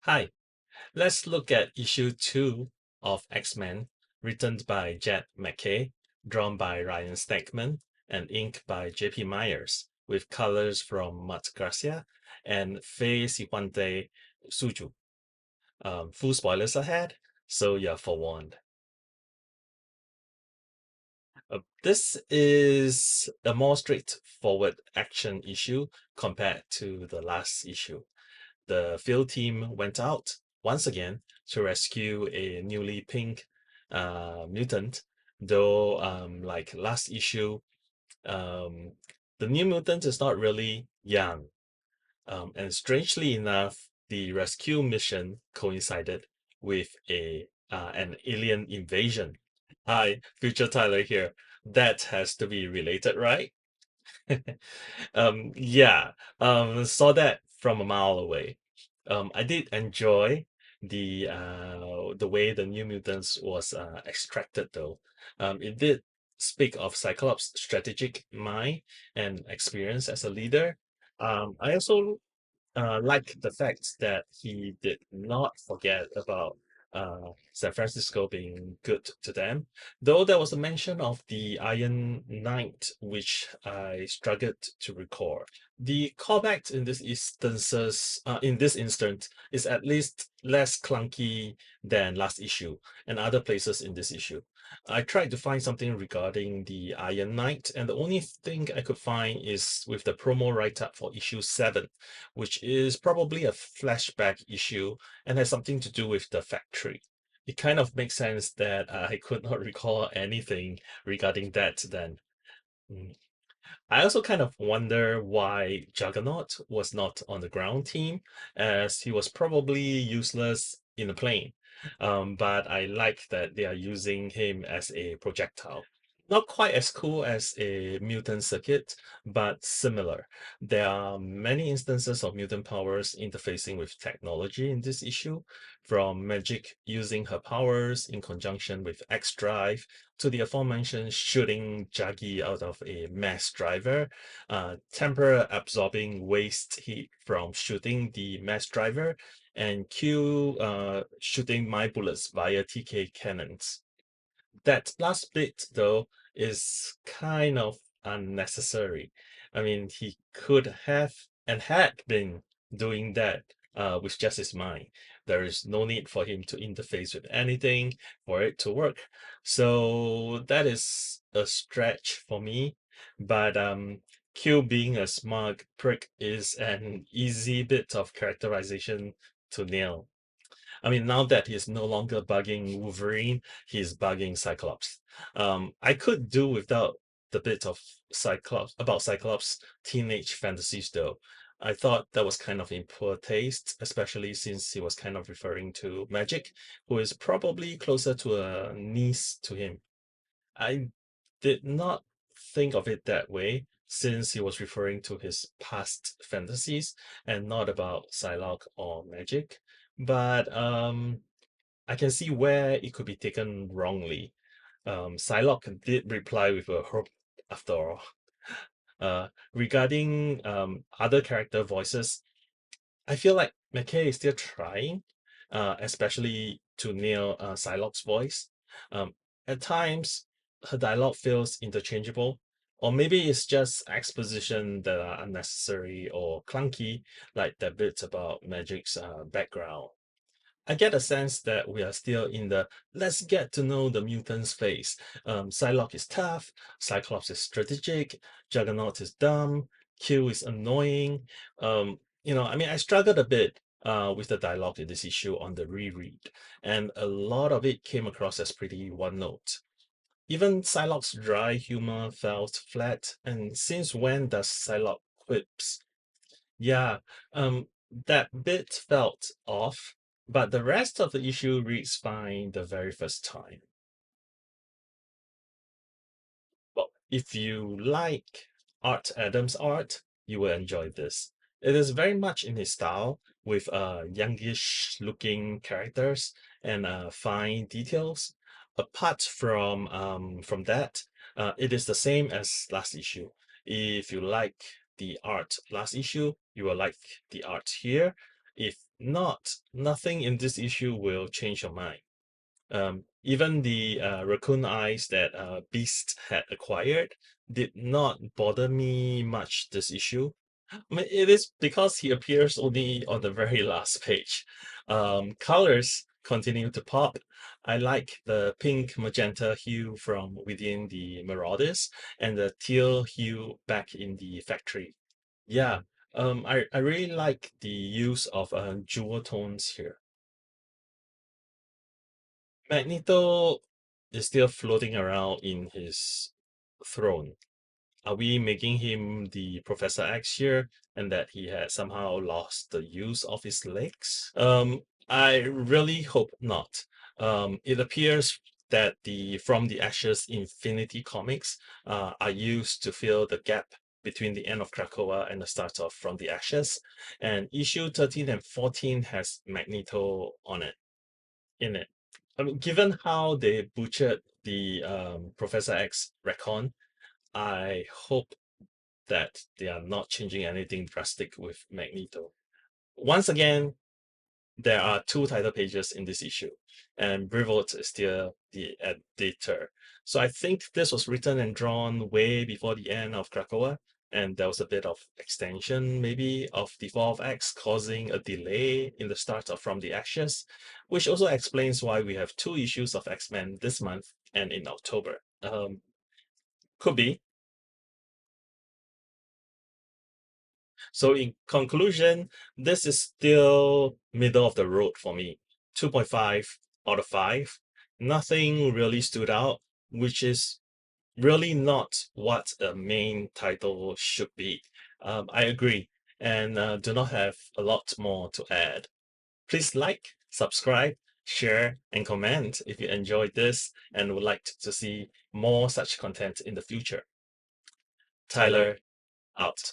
Hi, let's look at issue 2 of X-Men, written by Jed MacKay, drawn by Ryan Stegman, and inked by J.P. Myers, with colors from Matt Garcia and Fei Sihuante Suju. Full spoilers ahead, so you're forewarned. This is a more straightforward action issue compared to the last issue. The field team went out once again to rescue a newly pink mutant, though, like last issue, um, the new mutant is not really young. And strangely enough, the rescue mission coincided with an alien invasion. Hi, future Tyler here. That has to be related, right? Yeah, saw that from a mile away. I did enjoy the way the New Mutants was extracted though. It did speak of Cyclops' strategic mind and experience as a leader. I also like the fact that he did not forget about San Francisco being good to them, though there was a mention of the Iron Knight, which I struggled to recall. The callback in this instance, is at least less clunky than last issue and other places in this issue. I tried to find something regarding the Iron Knight, and the only thing I could find is with the promo write-up for issue 7, which is probably a flashback issue and has something to do with the factory. It kind of makes sense that I could not recall anything regarding that then. Mm. I also kind of wonder why Juggernaut was not on the ground team, as he was probably useless in a plane. But I like that they are using him as a projectile. Not quite as cool as a mutant circuit, but similar. There are many instances of mutant powers interfacing with technology in this issue, from Magic using her powers in conjunction with X Drive to the aforementioned shooting Jaggy out of a mass driver, Temper absorbing waste heat from shooting the mass driver, and Q shooting my bullets via TK cannons. That last bit, though, is kind of unnecessary. I mean, he could have and had been doing that with just his mind. There is no need for him to interface with anything for it to work. So that is a stretch for me. But Q being a smug prick is an easy bit of characterization to nail. I mean, now that he's no longer bugging Wolverine, he's bugging Cyclops. I could do without the bit of Cyclops teenage fantasies though. I thought that was kind of in poor taste, especially since he was kind of referring to Magic, who is probably closer to a niece to him. I did not think of it that way, since he was referring to his past fantasies and not about Psylocke or Magic. But I can see where it could be taken wrongly. Psylocke did reply with a hope after all. Regarding other character voices, I feel like McKay is still trying, especially to nail Psylocke's voice. Um, at times, her dialogue feels interchangeable, or maybe it's just exposition that are unnecessary or clunky, like that bit about Magic's background. I get a sense that we are still in the let's get to know the mutants phase. Psylocke is tough, Cyclops is strategic, Juggernaut is dumb, Q is annoying. I mean, I struggled a bit with the dialogue in this issue on the reread, and a lot of it came across as pretty one note. Even Psylocke's dry humor felt flat, and since when does Psylocke quips? Yeah, that bit felt off, but the rest of the issue reads fine the very first time. Well, if you like Art Adams' art, you will enjoy this. It is very much in his style, with youngish looking characters and fine details. Apart from that, it is the same as last issue. If you like the art last issue, you will like the art here. If not, nothing in this issue will change your mind. Even the raccoon eyes that Beast had acquired did not bother me much this issue. I mean, it is because he appears only on the very last page. Colors continue to pop. I like the pink magenta hue from within the Marauders and the teal hue back in the factory. Yeah, I really like the use of jewel tones here. Magneto is still floating around in his throne. Are we making him the Professor X here and that he had somehow lost the use of his legs? I really hope not. It appears that the From the Ashes Infinity comics are used to fill the gap between the end of Krakoa and the start of From the Ashes, and issue 13 and 14 has Magneto on it, in it. I mean, given how they butchered the Professor X recon, I hope that they are not changing anything drastic with Magneto. Once again, there are two title pages in this issue, and Brevoort is still the editor. So I think this was written and drawn way before the end of Krakoa, and there was a bit of extension, maybe, of the Fall of X, causing a delay in the start of From the Ashes, which also explains why we have two issues of X-Men this month and in October. Could be. So in conclusion, this is still middle of the road for me. 2.5 out of 5. Nothing really stood out, which is really not what a main title should be. I agree, and do not have a lot more to add. Please like, subscribe, share, and comment if you enjoyed this and would like to see more such content in the future. Tyler, out.